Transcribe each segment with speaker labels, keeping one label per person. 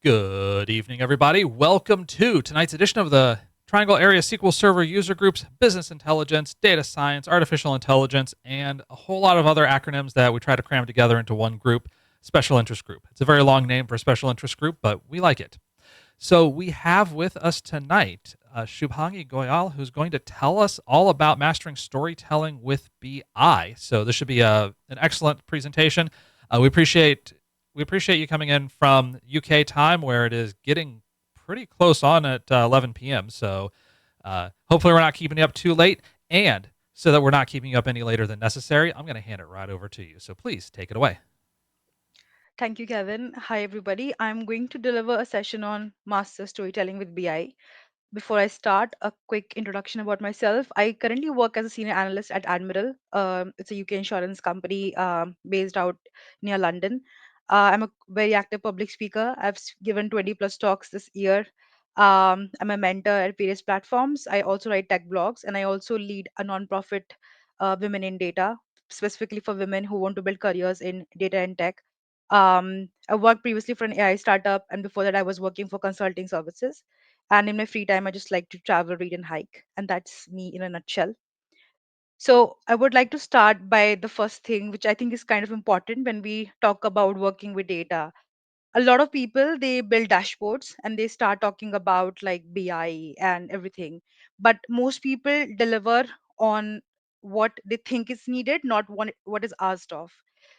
Speaker 1: Good evening, everybody. Welcome to tonight's edition of the Triangle Area SQL Server User Groups Business Intelligence, Data Science, Artificial Intelligence, and a whole lot of other acronyms that we try to cram together into one group, Special Interest Group. It's a very long name for a special interest group, but we like it. So we have with us tonight Shubhangi Goyal, who's going to tell us all about mastering storytelling with BI. So this should be an excellent presentation. We appreciate you coming in from UK time, where it is getting pretty close on at 11 p.m. So hopefully we're not keeping you up too late, and so that we're not keeping you up any later than necessary, I'm going to hand it right over to you. So please take it away.
Speaker 2: Thank you, Kevin. Hi, everybody. I'm going to deliver a session on master storytelling with BI. Before I start, a quick introduction about myself. I currently work as a senior analyst at Admiral. It's a UK insurance company based out near London. I'm a very active public speaker. Given 20 plus talks this year. I'm a mentor at various platforms. I also write tech blogs, and I also lead a nonprofit, Women in Data, specifically for women who want to build careers in data and tech. I worked previously for an AI startup, and before that, I was working for consulting services. And in my free time, I just like to travel, read, and hike. And that's me in a nutshell. So I would like to start by the first thing, which I think is kind of important when we talk about working with data. A lot of people, they build dashboards and they start talking about like BI and everything, but most people deliver on what they think is needed, not what is asked of.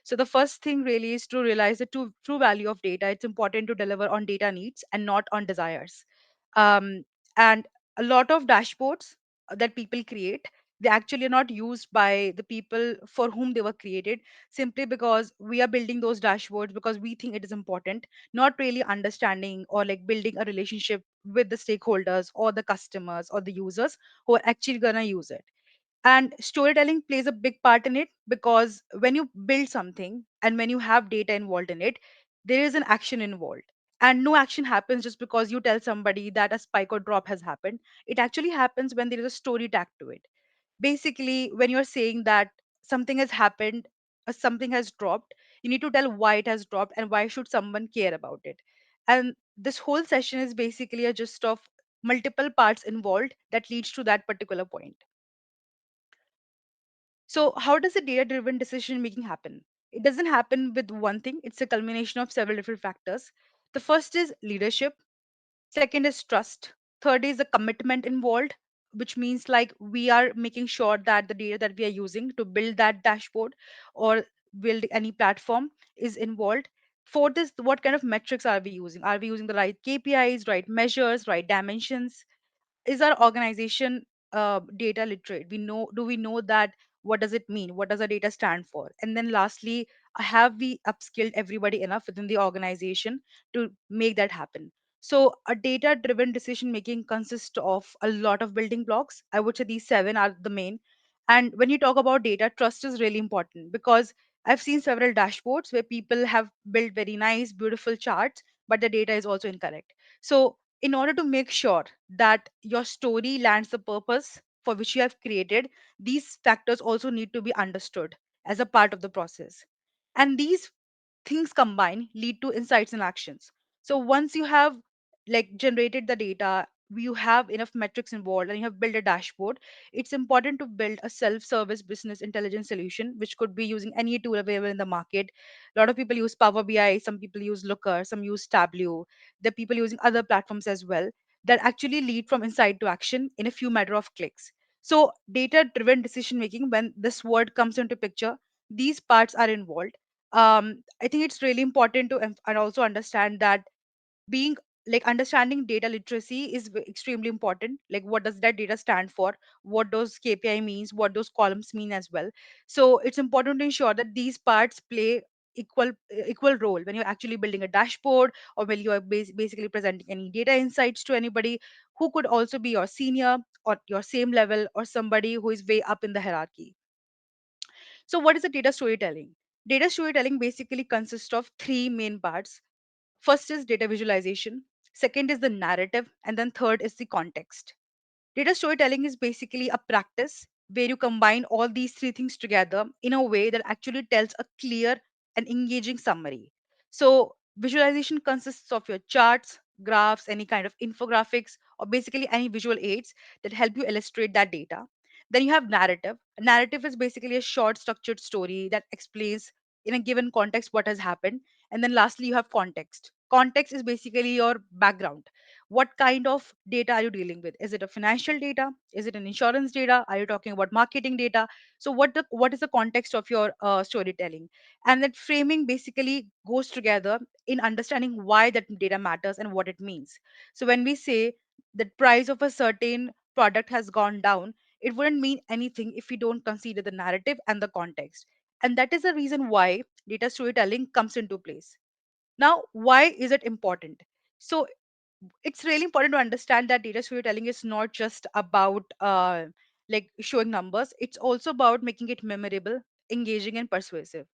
Speaker 2: So the first thing really is to realize the true value of data. It's important to deliver on data needs and not on desires. Um, and a lot of dashboards that people create, they actually are not used by the people for whom they were created, simply because we are building those dashboards because we think it is important, not really understanding or like building a relationship with the stakeholders or the customers or the users who are actually going to use it. And storytelling plays a big part in it, because when you build something and when you have data involved in it, there is an action involved. And no action happens just because you tell somebody that a spike or drop has happened. It actually happens when there is a story tag to it. Basically, when you're saying that something has happened, something has dropped, you need to tell why it has dropped and why should someone care about it. And this whole session is basically a gist of multiple parts involved that leads to that particular point. So how does the data driven decision making happen? It doesn't happen with one thing, it's a culmination of several different factors. The first is leadership. Second is trust. Third is the commitment involved, which means like we are making sure that the data that we are using to build that dashboard or build any platform is involved. Fourth is what kind of metrics are we using? Are we using the right KPIs, right measures, right dimensions? Is our organization data literate? Do we know that what does it mean, what does our data stand for? And then lastly, have we upskilled everybody enough within the organization to make that happen? So a data driven decision making consists of a lot of building blocks. I would say these seven are the main. And when you talk about data, trust is really important, because I've seen several dashboards where people have built very nice beautiful charts, but the data is also incorrect. So in order to make sure that your story lands the purpose for which you have created, these factors also need to be understood as a part of the process. And these things combined lead to insights and actions. So once you have like generated the data, you have enough metrics involved and you have built a dashboard, it's important to build a self-service business intelligence solution, which could be using any tool available in the market. A lot of people use Power BI, some people use Looker, some use Tableau. There are people using other platforms as well that actually lead from insight to action in a few matter of clicks. So data driven decision making, when this word comes into picture, these parts are involved. I think it's really important to and also understand that being like understanding data literacy is extremely important. Like what does that data stand for, what those KPI means, what those columns mean as well. So it's important to ensure that these parts play equal role when you're actually building a dashboard, or when you are basically presenting any data insights to anybody who could also be your senior or your same level or somebody who is way up in the hierarchy. So what is the data storytelling? Data storytelling basically consists of three main parts. First is data visualization, second is the narrative, and then third is the context. Data storytelling is basically a practice where you combine all these three things together in a way that actually tells a clear and engaging summary. So Visualization consists of your charts, graphs, any kind of infographics, or basically any visual aids that help you illustrate that data. Then you have narrative. A narrative is basically a short, structured story that explains in a given context what has happened. And then lastly, you have context. Context is basically your background. What kind of data are you dealing with? Is it a financial data? Is it an insurance data? Are you talking about marketing data? So what is the context of your storytelling? And that framing basically goes together in understanding why that data matters and what it means. So when we say the price of a certain product has gone down, it wouldn't mean anything if we don't consider the narrative and the context. And that is the reason why data storytelling comes into place. Now, why is it important? So it's really important to understand that data storytelling is not just about like showing numbers. It's also about making it memorable, engaging, and persuasive.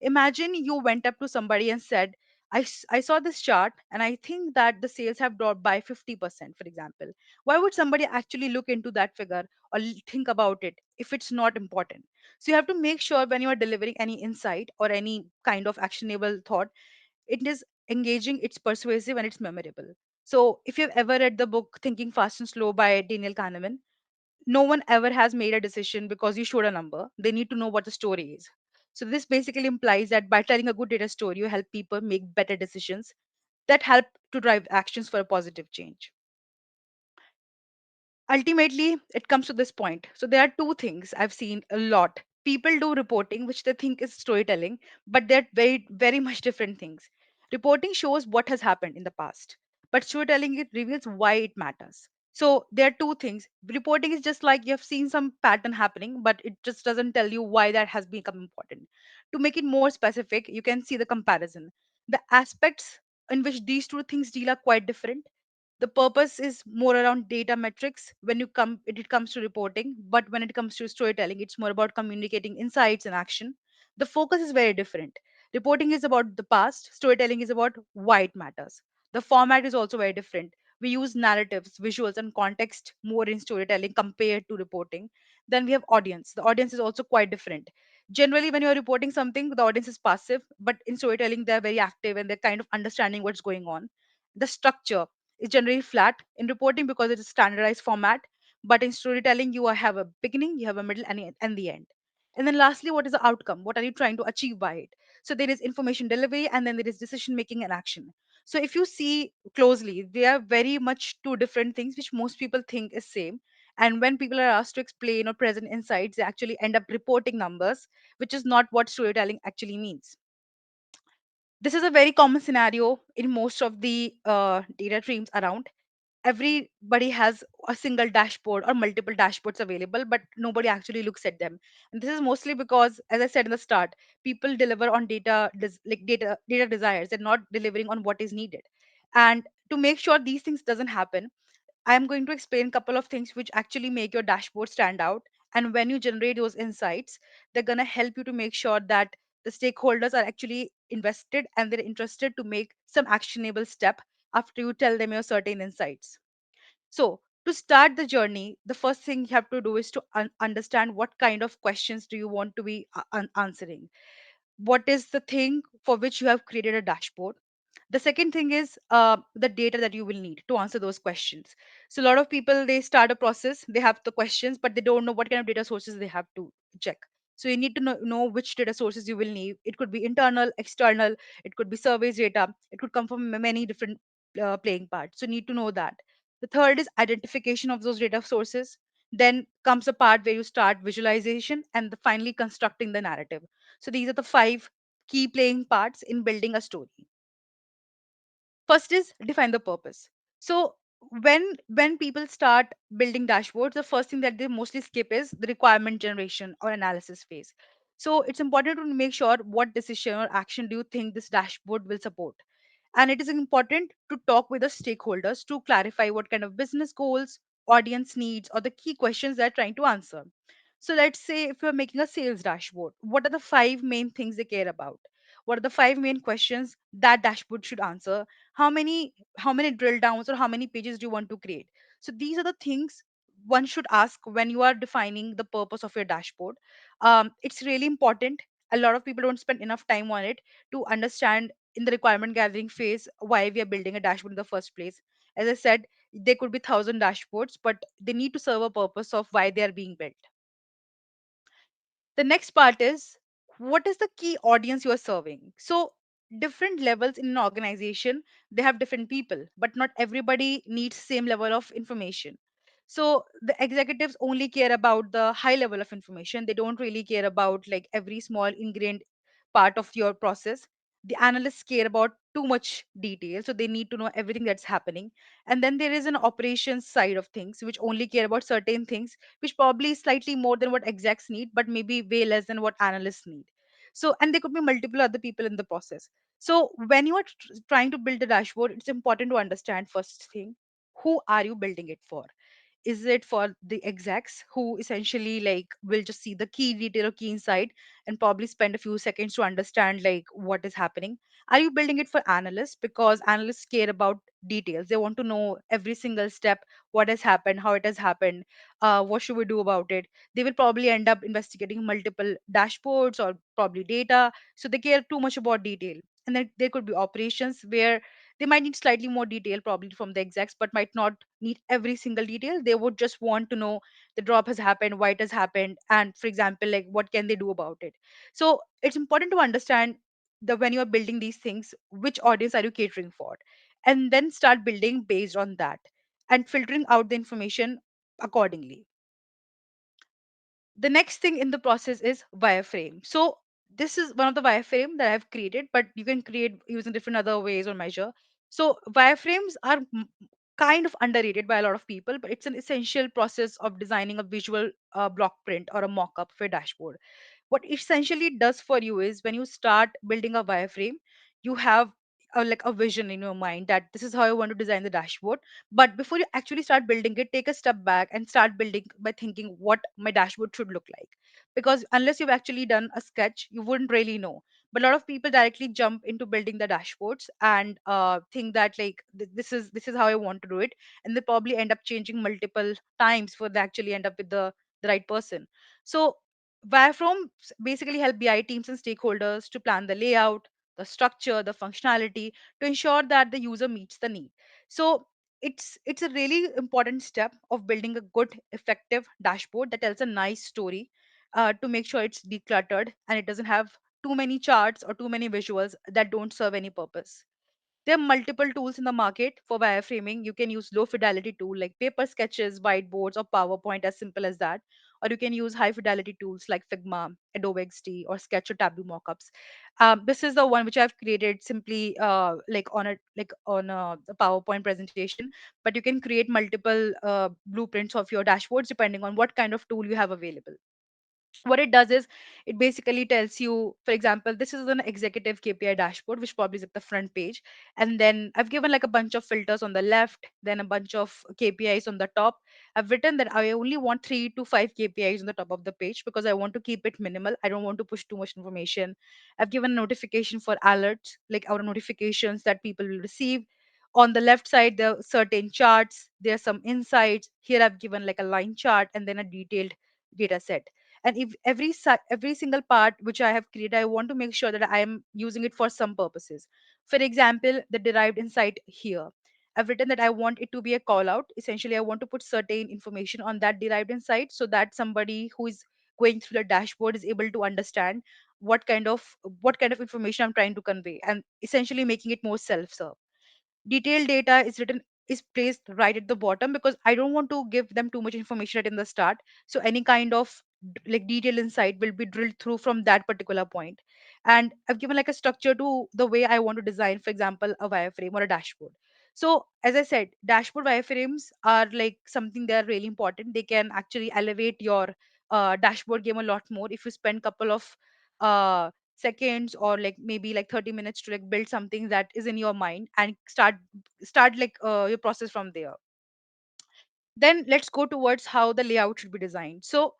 Speaker 2: Imagine you went up to somebody and said, I saw this chart and I think that the sales have dropped by 50%, for example. Why would somebody actually look into that figure or think about it if it's not important? So you have to make sure when you are delivering any insight or any kind of actionable thought, it is engaging, it's persuasive, and it's memorable. So if you've ever read the book Thinking Fast and Slow by Daniel Kahneman, no one ever has made a decision because you showed a number. They need to know what the story is. So this basically implies that by telling a good data story, you help people make better decisions that help to drive actions for a positive change. Ultimately, it comes to this point. So there are two things I've seen a lot. People do reporting, which they think is storytelling, but they're very much different things. Reporting shows what has happened in the past, but storytelling, it reveals why it matters. So there are two things. Reporting is just like you have seen some pattern happening, but it just doesn't tell you why that has become important. To make it more specific, you can see the comparison. The aspects in which these two things deal are quite different. The purpose is more around data metrics when it comes to reporting, but when it comes to storytelling, it's more about communicating insights and action. The focus is very different. Reporting is about the past, storytelling is about why it matters. The format is also very different. We use narratives, visuals, and context more in storytelling compared to reporting. Then we have audience. The audience is also quite different. Generally, when you're reporting something, the audience is passive, but in storytelling they're very active and they're kind of understanding what's going on. The structure is generally flat in reporting because it is standardized format, but in storytelling you have a beginning, you have a middle, and the end. And then lastly, what is the outcome? What are you trying to achieve by it? So there is information delivery and then there is decision making and action. So if you see closely, they are very much two different things which most people think is same. And when people are asked to explain or present insights, they actually end up reporting numbers, which is not what storytelling actually means. This is a very common scenario in most of the data streams around. Everybody has a single dashboard or multiple dashboards available, but nobody actually looks at them. And this is mostly because, as I said in the start, people deliver on data desires. They're not delivering on what is needed. And to make sure these things doesn't happen, I am going to explain a couple of things which actually make your dashboard stand out. And when you generate those insights, they're going to help you to make sure that the stakeholders are actually invested and they're interested to make some actionable step after you tell them your certain insights. So, to start the journey, the first thing you have to do is to understand what kind of questions do you want to be answering. What is the thing for which you have created a dashboard? The second thing is the data that you will need to answer those questions. So a lot of people, they start a process, they have the questions, but they don't know what kind of data sources they have to check. So you need to know which data sources you will need. It could be internal, external, it could be surveys data, it could come from many different playing parts. So you need to know that. The third is identification of those data sources. Then comes the part where you start visualization and finally constructing the narrative. So these are the five key playing parts in building a story. First is define the purpose. So when people start building dashboards, the first thing that they mostly skip is the requirement generation or analysis phase. So it's important to make sure what decision or action do you think this dashboard will support. And it is important to talk with the stakeholders to clarify what kind of business goals, audience needs, or the key questions they're trying to answer. So let's say if you're making a sales dashboard, what are the five main things they care about? What are the five main questions that dashboard should answer? How many drill downs or how many pages do you want to create? So these are the things one should ask when you are defining the purpose of your dashboard. It's really important. A lot of people don't spend enough time on it to understand in the requirement gathering phase why we are building a dashboard in the first place. As I said, there could be 1,000 dashboards, but they need to serve a purpose of why they are being built. The next part is, what is the key audience you are serving? So different levels in an organization, they have different people, but not everybody needs same level of information. So the executives only care about the high level of information. They don't really care about like every small ingrained part of your process. The analysts care about too much detail, so they need to know everything that's happening. And then there is an operations side of things which only care about certain things, which probably is slightly more than what execs need, but maybe way less than what analysts need. So, and there could be multiple other people in the process. So, when you are trying to build a dashboard, it's important to understand first thing, who are you building it for? Is it for the execs who essentially like will just see the key detail or key insight and probably spend a few seconds to understand like what is happening? Are you building it for analysts because analysts care about details? They want to know every single step, what has happened, how it has happened, what should we do about it? They will probably end up investigating multiple dashboards or probably data, so they care too much about detail. And then there could be operations where they might need slightly more detail probably from the execs, but might not need every single detail. They would just want to know the drop has happened, why it has happened, and for example, like what can they do about it. So it's important to understand that when you're building these things, which audience are you catering for? And then start building based on that and filtering out the information accordingly. The next thing in the process is wireframe. So this is one of the wireframe that I've created, but you can create using different other ways or measure. So wireframes are kind of underrated by a lot of people, but it's an essential process of designing a visual block print or a mock-up for a dashboard. What essentially it does for you is when you start building a wireframe, you have like a vision in your mind that this is how I want to design the dashboard. But before you actually start building it, take a step back and start building by thinking what my dashboard should look like. Because unless you've actually done a sketch, you wouldn't really know. But a lot of people directly jump into building the dashboards and think that like this is how I want to do it, and they probably end up changing multiple times before they actually end up with the right person. So wireframes basically help BI teams and stakeholders to plan the layout, the structure, the functionality to ensure that the user meets the need. So it's a really important step of building a good, effective dashboard that tells a nice story, to make sure it's decluttered and it doesn't have too many charts or too many visuals that don't serve any purpose. There are multiple tools in the market for wireframing. You can use low fidelity tool like paper sketches, whiteboards, or PowerPoint, as simple as that. Or you can use high fidelity tools like Figma, Adobe XD, or Sketch or Tableau mockups. This is the one which I've created simply like on a the PowerPoint presentation. But you can create multiple blueprints of your dashboards depending on what kind of tool you have available. What it does is it basically tells you, for example, this is an executive KPI dashboard which probably is at the front page, and then I've given like a bunch of filters on the left, then a bunch of KPIs on the top. I've written that I only want 3 to 5 KPIs on the top of the page because I want to keep it minimal. I don't want to push too much information. I've given notification for alerts, like our notifications that people will receive. On the left side there are certain charts, there are some insights. Here I've given like a line chart and then a detailed data set. And if every single part which I have created, I want to make sure that I am using it for some purposes. For example, the derived insight here, I've written that I want it to be a call out. Essentially, I want to put certain information on that derived insight so that somebody who is going through the dashboard is able to understand what kind of what kind of information I'm trying to convey, and essentially making it more self-serve. Detailed data is written is placed right at the bottom because I don't want to give them too much information right in the start. So any kind of like detailed insight will be drilled through from that particular point. And I've given like a structure to the way I want to design, for example, a wireframe or a dashboard. So as I said, dashboard wireframes are like something that are really important. They can actually elevate your dashboard game a lot more if you spend couple of seconds or like maybe like 30 minutes to like build something that is in your mind and start like your process from there. Then let's go towards how the layout should be designed. So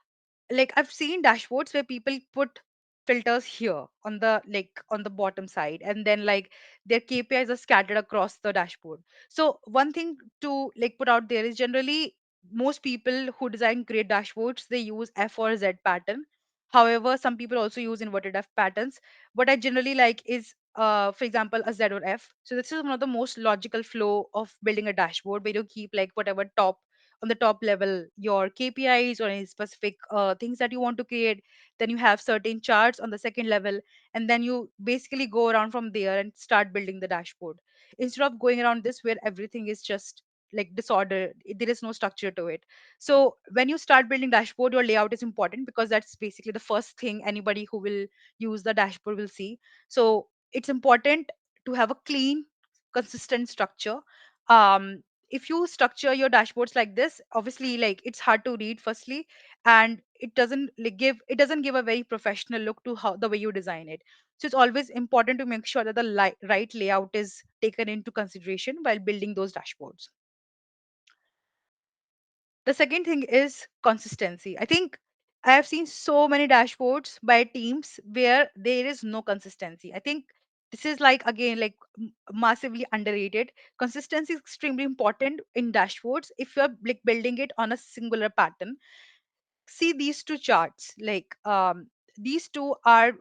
Speaker 2: like I've seen dashboards where people put filters here on the like on the bottom side, and then like their KPIs are scattered across the dashboard. So one thing to like put out there is generally most people who design great dashboards, they use F or Z pattern. However, some people also use inverted F patterns. What I generally like is for example, a Z or F. So this is one of the most logical flow of building a dashboard where you keep like whatever top on the top level your KPIs or any specific things that you want to create. Then you have certain charts on the second level, and then you basically go around from there and start building the dashboard instead of going around this where everything is just like disorder. There is no structure to it. So when you start building dashboard, your layout is important because that's basically the first thing anybody who will use the dashboard will see. So it's important to have a clean, consistent structure. um if you structure your dashboards like this, obviously like it's hard to read firstly, and it doesn't give a very professional look to how the way you design it. So it's always important to make sure that the right layout is taken into consideration while building those dashboards. The second thing is consistency. I think I have seen so many dashboards by teams where there is no consistency. I think this is like again like massively underrated. Consistency is extremely important in dashboards if you're like building it on a singular pattern. See these two charts, like these two are,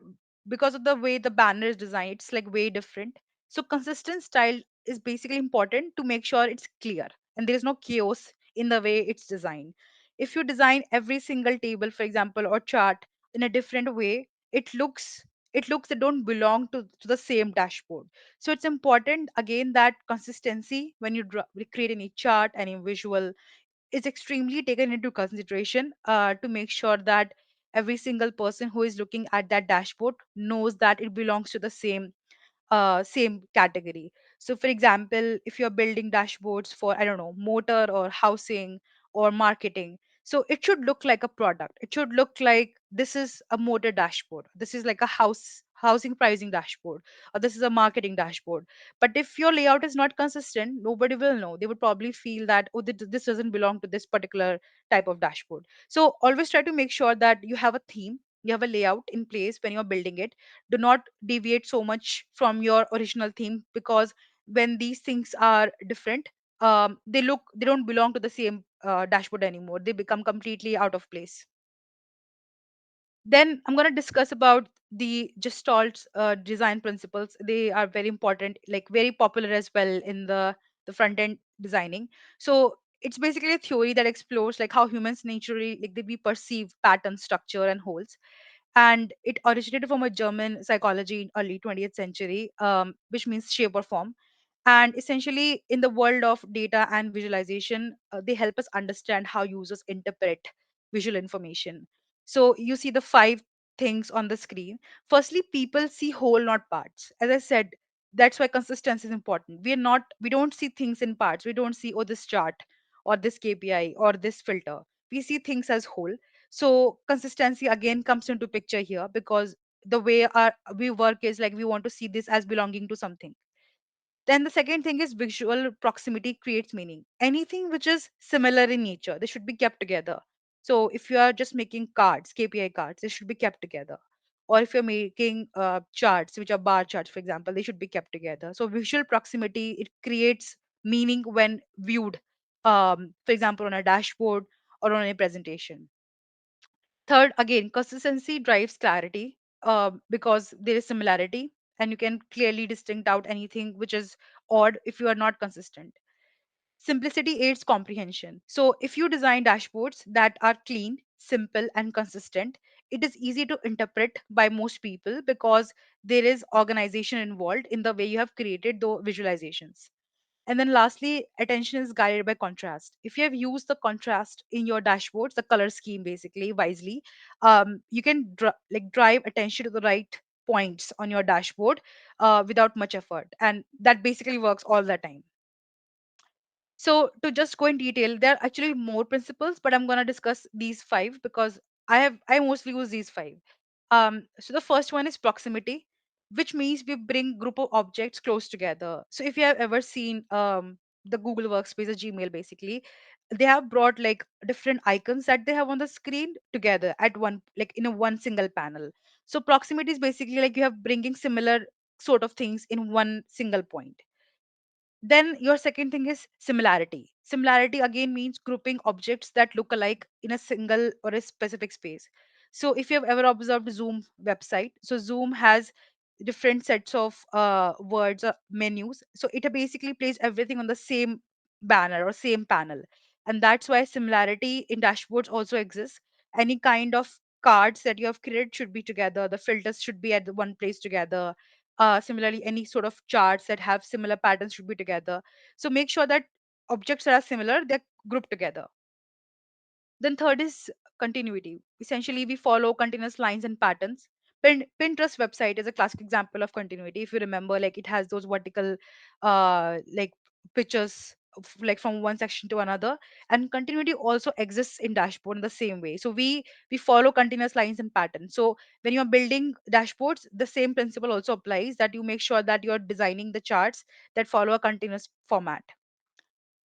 Speaker 2: because of the way the banner is designed, it's like way different. So consistent style is basically important to make sure it's clear and there is no chaos in the way it's designed. If you design every single table, for example, or chart in a different way, it looks they don't belong to the same dashboard. So it's important again that consistency when you create any chart, any visual, is extremely taken into consideration to make sure that every single person who is looking at that dashboard knows that it belongs to the same category. So, for example, if you're building dashboards for, I don't know, motor or housing or marketing, so it should look like a product. It should look like this is a motor dashboard. This is like a housing pricing dashboard, or this is a marketing dashboard. But if your layout is not consistent, nobody will know. They would probably feel that, oh, this doesn't belong to this particular type of dashboard. So always try to make sure that you have a theme, you have a layout in place when you're building it. Do not deviate so much from your original theme, because when these things are different, they don't belong to the same dashboard anymore. They become completely out of place. Then I'm going to discuss about the Gestalt design principles. They are very important, like very popular as well in the front end designing. So it's basically a theory that explores like how humans naturally like we perceive pattern, structure, and holes. And it originated from a German psychology in early 20th century, which means shape or form. And essentially, in the world of data and visualization, they help us understand how users interpret visual information. So you see the five things on the screen. Firstly, people see whole, not parts. As I said, that's why consistency is important. We don't see things in parts. We don't see, oh, this chart or this KPI or this filter. We see things as whole. So consistency again comes into picture here, because the way we work is like we want to see this as belonging to something. Then the second thing is visual proximity creates meaning. Anything which is similar in nature, they should be kept together. So if you are just making cards, KPI cards, they should be kept together. Or if you're making charts, which are bar charts, for example, they should be kept together. So visual proximity, it creates meaning when viewed, for example, on a dashboard or on a presentation. Third, again, consistency drives clarity, because there is similarity and you can clearly distinct out anything which is odd if you are not consistent. Simplicity aids comprehension. So if you design dashboards that are clean, simple, and consistent, it is easy to interpret by most people because there is organization involved in the way you have created the visualizations. And then lastly, attention is guided by contrast. If you have used the contrast in your dashboards, the color scheme basically wisely, you can drive attention to the right points on your dashboard without much effort. And that basically works all the time. So to just go in detail, there are actually more principles, but I'm gonna discuss these five because I mostly use these five. So the first one is proximity, which means we bring group of objects close together. So if you have ever seen the Google Workspace or Gmail, basically, they have brought like different icons that they have on the screen together at one, like in a one single panel. So proximity is basically like you have bringing similar sort of things in one single point. Then your second thing is similarity. Similarity again means grouping objects that look alike in a single or a specific space. So if you have ever observed Zoom website, so Zoom has different sets of words or menus. So it basically plays everything on the same banner or same panel. And that's why similarity in dashboards also exists. Any kind of cards that you have created should be together. The filters should be at the one place together. Similarly, any sort of charts that have similar patterns should be together. So make sure that objects that are similar, they're grouped together. Then third is continuity. Essentially, we follow continuous lines and patterns. Pinterest website is a classic example of continuity. If you remember, like it has those vertical, like pictures like from one section to another, and continuity also exists in dashboard in the same way. So we follow continuous lines and patterns. So when you are building dashboards, the same principle also applies, that you make sure that you are designing the charts that follow a continuous format.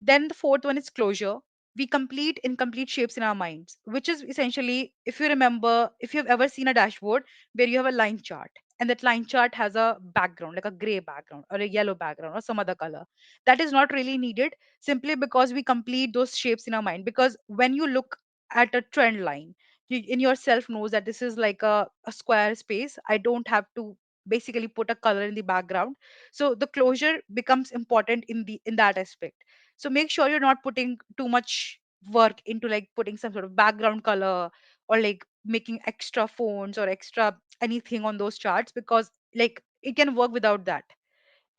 Speaker 2: Then the fourth one is closure. We complete incomplete shapes in our minds, which is essentially, if you remember, if you've ever seen a dashboard where you have a line chart and that line chart has a background, like a gray background or a yellow background or some other color, that is not really needed, simply because we complete those shapes in our mind. Because when you look at a trend line, you in yourself knows that this is like a square space. I don't have to basically put a color in the background. So the closure becomes important in that aspect. So make sure you're not putting too much work into like putting some sort of background color or like making extra fonts or extra anything on those charts, because like it can work without that.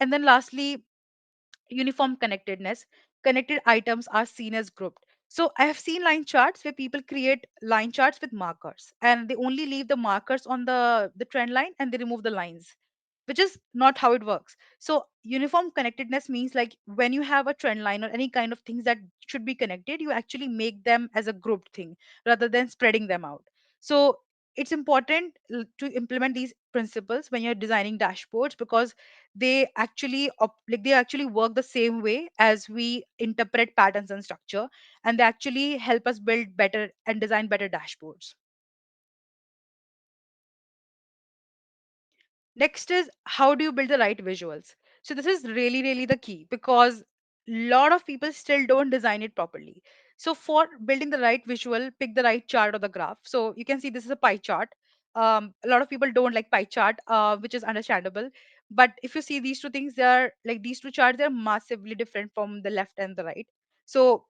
Speaker 2: And then lastly, uniform connectedness. Connected items are seen as grouped. So I have seen line charts where people create line charts with markers and they only leave the markers on the trend line and they remove the lines, which is not how it works. So uniform connectedness means like when you have a trend line or any kind of things that should be connected, you actually make them as a grouped thing rather than spreading them out. So it's important to implement these principles when you're designing dashboards, because they actually work the same way as we interpret patterns and structure, and they actually help us build better and design better dashboards. Next is, how do you build the right visuals? So this is really, really the key, because a lot of people still don't design it properly. So for building the right visual, pick the right chart or the graph. So you can see this is a pie chart. A lot of people don't like pie chart, which is understandable. But if you see these two things, they are like these two charts, they're massively different from the left and the right. So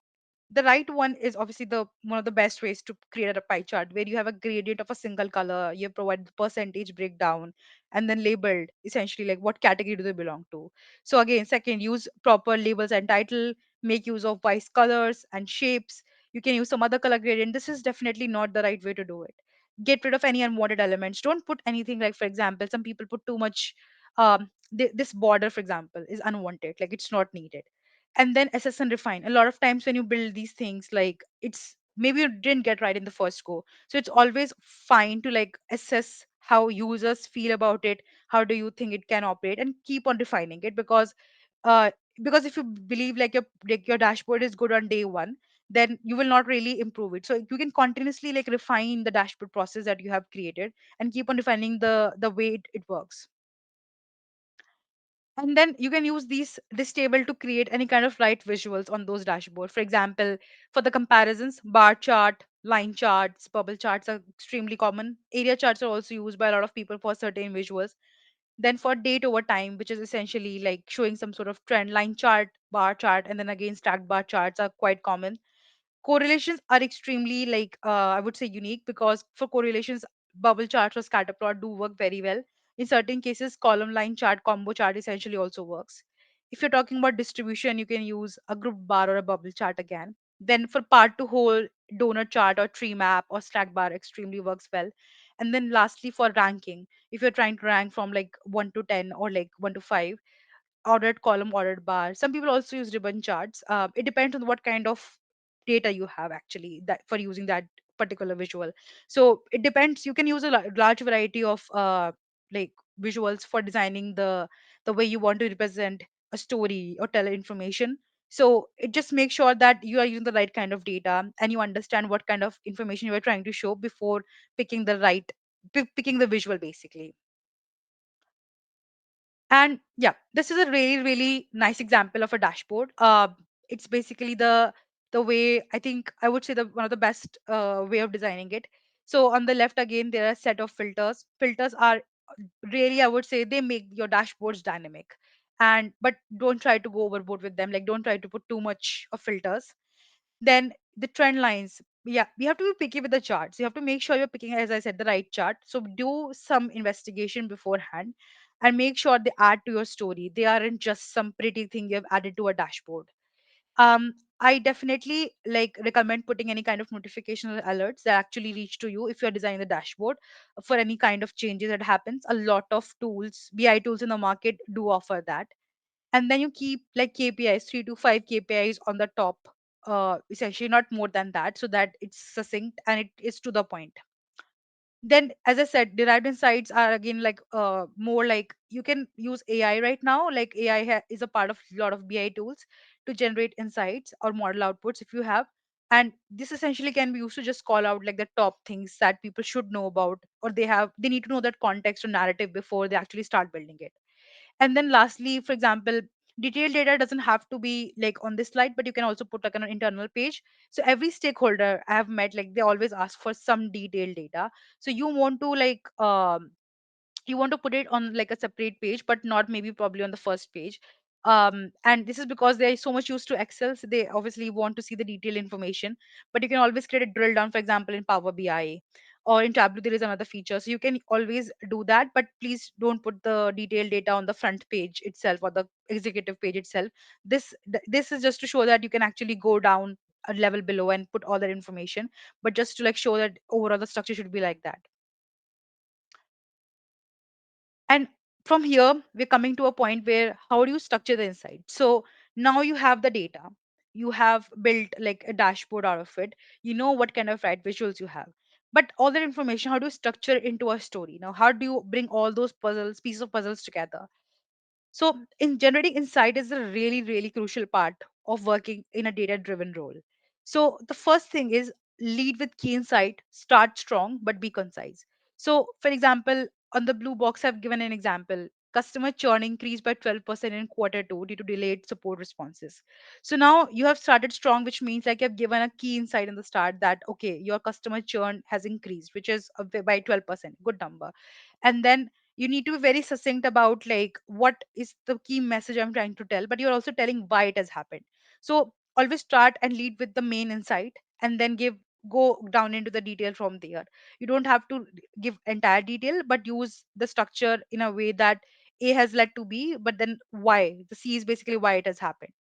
Speaker 2: the right one is obviously the one of the best ways to create a pie chart, where you have a gradient of a single color, you provide the percentage breakdown, and then labeled essentially like what category do they belong to. So again, second, use proper labels and title, make use of wise colors and shapes. You can use some other color gradient. This is definitely not the right way to do it. Get rid of any unwanted elements. Don't put anything, like for example, some people put too much, this border for example is unwanted, like it's not needed. And then assess and refine. A lot of times when you build these things, like it's maybe you didn't get right in the first go, so it's always fine to like assess how users feel about it, how do you think it can operate, and keep on refining it. Uh because if you believe like your dashboard is good on day one, then you will not really improve it. So you can continuously like refine the dashboard process that you have created and keep on refining the way it works. And then you can use this table to create any kind of right visuals on those dashboard. For example, for the comparisons, bar chart, line charts, bubble charts are extremely common. Area charts are also used by a lot of people for certain visuals. Then for date over time, which is essentially like showing some sort of trend, line chart, bar chart, and then again stacked bar charts are quite common. Correlations are extremely I would say unique, because for correlations, bubble charts or scatter plot do work very well. In certain cases, column line chart, combo chart essentially also works. If you're talking about distribution, you can use a group bar or a bubble chart again. Then for part to whole, donut chart or tree map or stack bar extremely works well. And then lastly, for ranking, if you're trying to rank from like 1 to 10 or like 1 to 5, ordered column, ordered bar. Some people also use ribbon charts. It depends on what kind of data you have actually that for using that particular visual. So it depends. You can use a large variety of like visuals for designing the way you want to represent a story or tell information. So it just makes sure that you are using the right kind of data and you understand what kind of information you are trying to show before picking the right picking the visual basically. And yeah, this is a really, really nice example of a dashboard. It's basically the way I think I would say the one of the best way of designing it. So on the left again, there are a set of filters. Filters are really, I would say they make your dashboards dynamic. And but don't try to go overboard with them, like don't try to put too much of filters. Then the trend lines, yeah, we have to be picky with the charts. You have to make sure you're picking, as I said, the right chart. So do some investigation beforehand and make sure they add to your story. They aren't just some pretty thing you have added to a dashboard. I definitely like recommend putting any kind of notification or alerts that actually reach to you if you're designing the dashboard for any kind of changes that happens. A lot of tools, BI tools in the market do offer that. And then you keep like KPIs, 3 to 5 KPIs on the top, essentially not more than that, so that it's succinct and it is to the point. Then, as I said, derived insights are again like more like you can use AI right now. Like AI is a part of a lot of BI tools to generate insights or model outputs if you have. And this essentially can be used to just call out like the top things that people should know about, or they need to know that context or narrative before they actually start building it. And then lastly, for example, detailed data doesn't have to be like on this slide, but you can also put like an internal page. So every stakeholder I have met, like they always ask for some detailed data. So you want to put it on like a separate page, but not maybe probably on the first page. And this is because they're so much used to Excel, so they obviously want to see the detailed information. But you can always create a drill down, for example, in Power BI or in Tableau. There is another feature, so you can always do that. But please don't put the detailed data on the front page itself or the executive page itself. This is just to show that you can actually go down a level below and put all that information, but just to like show that overall the structure should be like that. And from here, we're coming to a point where how do you structure the insight? So now you have the data, you have built like a dashboard out of it, you know what kind of right visuals you have. But all that information, how do you structure it into a story? Now, how do you bring all those pieces of puzzles together? So, in generating insight is a really, really crucial part of working in a data driven role. So, the first thing is lead with key insight, start strong, but be concise. So, for example, on the blue box, I've given an example. Customer churn increased by 12% in quarter two due to delayed support responses. So now you have started strong, which means like you've given a key insight in the start that, okay, your customer churn has increased, which is by 12%, good number. And then you need to be very succinct about like what is the key message I'm trying to tell, but you're also telling why it has happened. So always start and lead with the main insight, and then go down into the detail from there. You don't have to give entire detail, but use the structure in a way that A has led to B, but then why the C is basically why it has happened.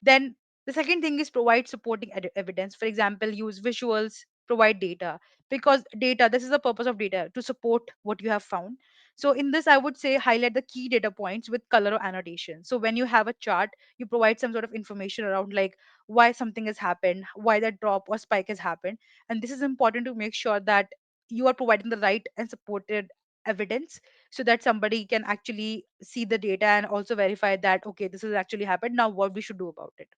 Speaker 2: Then the second thing is provide supporting evidence. For example, use visuals, provide data, because data, this is the purpose of data, to support what you have found. So in this, I would say highlight the key data points with color or annotation. So when you have a chart, you provide some sort of information around like why something has happened, why that drop or spike has happened. And this is important to make sure that you are providing the right and supported evidence, so that somebody can actually see the data and also verify that okay, this has actually happened, now what we should do about it.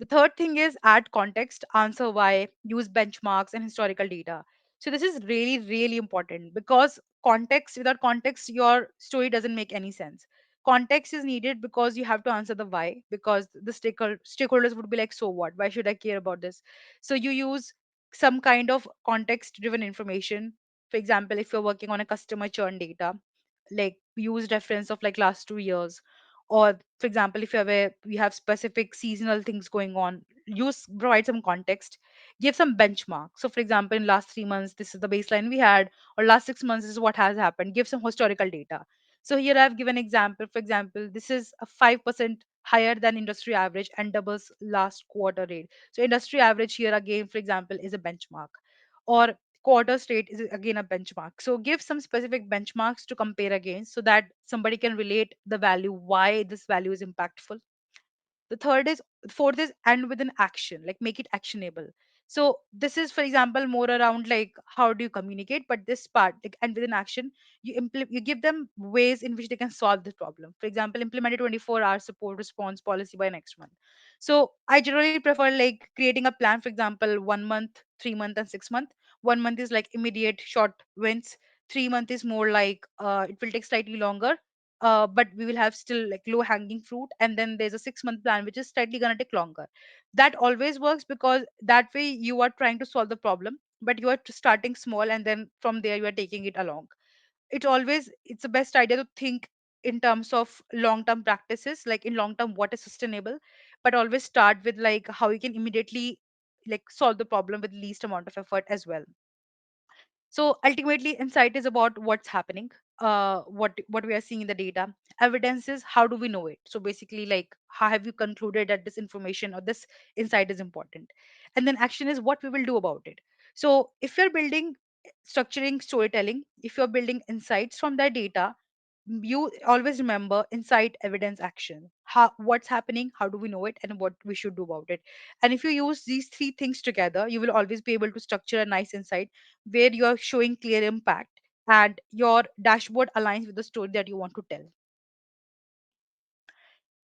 Speaker 2: The third thing is add context, answer why, use benchmarks and historical data. So this is really, really important, because context, without context, your story doesn't make any sense. Context is needed because you have to answer the why, because the stakeholders would be like, so what? Why should I care about this? So you use some kind of context driven information. For example, if you're working on a customer churn data, like use reference of like last 2 years, or for example if we have specific seasonal things going on, use provide some context, give some benchmark. So for example, in last 3 months this is the baseline we had, or last 6 months this is what has happened, give some historical data. So here I've given example. For example, this is a 5% higher than industry average and doubles last quarter rate. So industry average here again, for example, is a benchmark, or quarter straight is again a benchmark. So give some specific benchmarks to compare against, so that somebody can relate the value, why this value is impactful. The third is Fourth is end with an action, like make it actionable. So this is, for example, more around like how do you communicate, but this part like end with an action, you give them ways in which they can solve this problem. For example, implement a 24-hour support response policy by next month. So I generally prefer like creating a plan. For example, 1 month, 3 month and 6 month. 1 month is like immediate short wins. 3 month is more like it will take slightly longer, but we will have still like low hanging fruit. And then there's a 6 month plan which is slightly going to take longer. That always works, because that way you are trying to solve the problem, but you are starting small and then from there you are taking it along. It's the best idea to think in terms of long term practices, like in long term what is sustainable, but always start with like how you can immediately like solve the problem with least amount of effort as well. So ultimately insight is about what's happening, what we are seeing in the data. Evidence is how do we know it. So basically like how have you concluded that this information or this insight is important. And then action is what we will do about it. So if you're building structuring storytelling, if you're building insights from that data, you always remember insight, evidence, action. How, what's happening, how do we know it, and what we should do about it. And if you use these three things together, you will always be able to structure a nice insight where you are showing clear impact and your dashboard aligns with the story that you want to tell.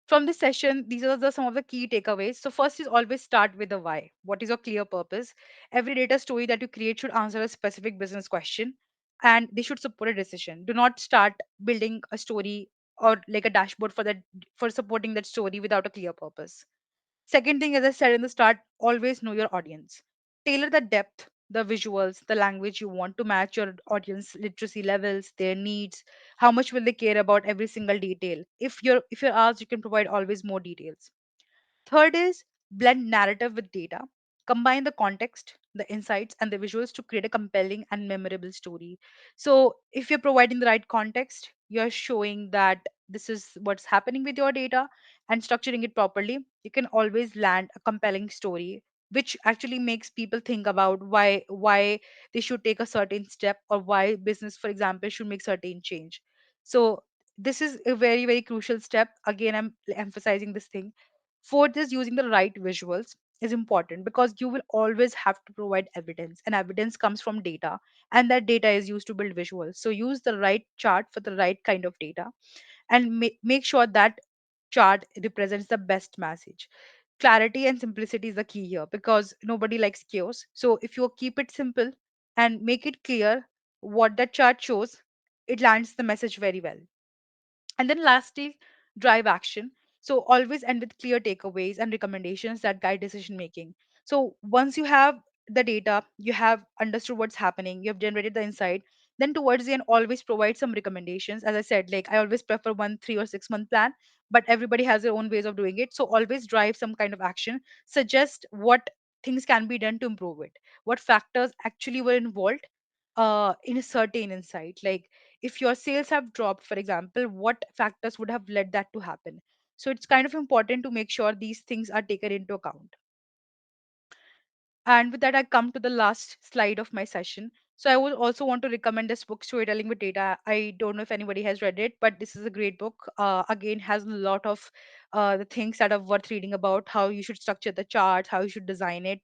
Speaker 2: From this session, these are some of the key takeaways. So first is always start with the why. What is your clear purpose? Every data story that you create should answer a specific business question, and they should support a decision. Do not start building a story or like a dashboard for that, for supporting that story without a clear purpose. Second thing, as I said in the start, always know your audience. Tailor the depth, the visuals, the language you want to match your audience literacy levels, their needs. How much will they care about every single detail? If you're asked, you can provide always more details. Third is blend narrative with data. Combine the context, the insights, and the visuals to create a compelling and memorable story. So, if you're providing the right context, you're showing that this is what's happening with your data and structuring it properly, you can always land a compelling story which actually makes people think about why they should take a certain step or why business for example should make certain change. So this is a very very crucial step. Again, I'm emphasizing this thing. Fourth is using the right visuals is important because you will always have to provide evidence, and evidence comes from data, and that data is used to build visuals. So use the right chart for the right kind of data, and make sure that chart represents the best message. Clarity and simplicity is the key here because nobody likes chaos. So if you keep it simple and make it clear what that chart shows, it lands the message very well. And then lastly, drive action. So always end with clear takeaways and recommendations that guide decision making. So once you have the data, you have understood what's happening, you have generated the insight, then towards the end, always provide some recommendations. As I said, like I always prefer 1, 3, or 6 month plan, but everybody has their own ways of doing it. So always drive some kind of action, suggest what things can be done to improve it, what factors actually were involved in a certain insight. Like if your sales have dropped for example, what factors would have led that to happen. So it's kind of important to make sure these things are taken into account. And with that, I come to the last slide of my session. So I would also want to recommend this book, Storytelling with Data. I don't know if anybody has read it, but this is a great book. Again, has a lot of the things that are worth reading about how you should structure the chart, how you should design it.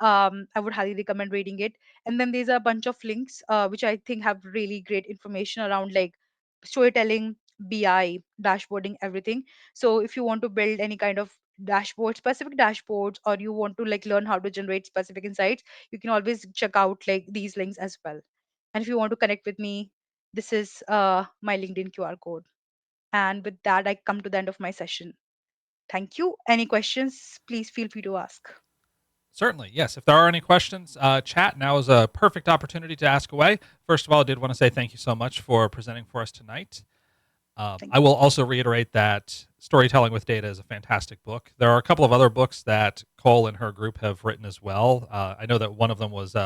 Speaker 2: I would highly recommend reading it. And then there's a bunch of links, which I think have really great information around like storytelling, BI, dashboarding, everything. So if you want to build any kind of specific dashboards, or you want to like learn how to generate specific insights, you can always check out like these links as well. And if you want to connect with me, this is my LinkedIn QR code. And with that, I come to the end of my session. Thank you. Any questions, please feel free to ask.
Speaker 1: Certainly, yes. If there are any questions, chat now is a perfect opportunity to ask away. First of all, I did want to say thank you so much for presenting for us tonight.
Speaker 2: Thank
Speaker 1: I will also reiterate that Storytelling with Data is a fantastic book. There are a couple of other books that Cole and her group have written as well. I know that one of them was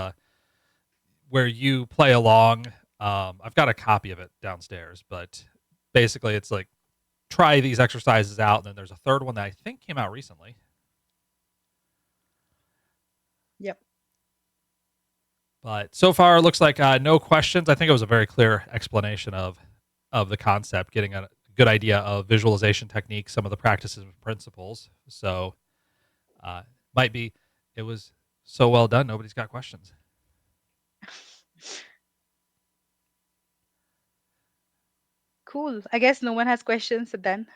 Speaker 1: where you play along. I've got a copy of it downstairs, but basically it's like try these exercises out. And then there's a third one that I think came out recently.
Speaker 2: Yep.
Speaker 1: But so far, it looks like no questions. I think it was a very clear explanation of the concept, getting a good idea of visualization techniques, some of the practices and principles. So, uh, might be it was so well done. Nobody's got questions.
Speaker 2: Cool. I guess no one has questions then.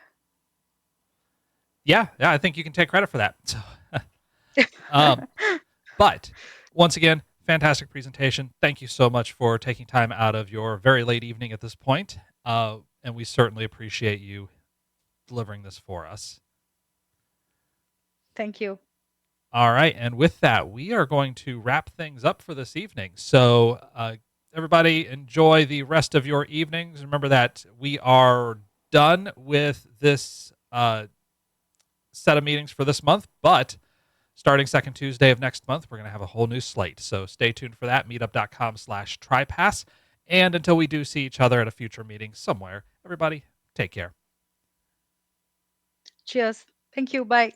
Speaker 1: Yeah, yeah. I think you can take credit for that. So, um, but once again, fantastic presentation. Thank you so much for taking time out of your very late evening at this point. And we certainly appreciate you delivering this for us.
Speaker 2: Thank you.
Speaker 1: All right. And with that, we are going to wrap things up for this evening. So, Everybody, enjoy the rest of your evenings. Remember that we are done with this set of meetings for this month, but starting second Tuesday of next month, we're going to have a whole new slate. So stay tuned for that, meetup.com/trypass. And until we do see each other at a future meeting somewhere, everybody, take care.
Speaker 2: Cheers. Thank you. Bye.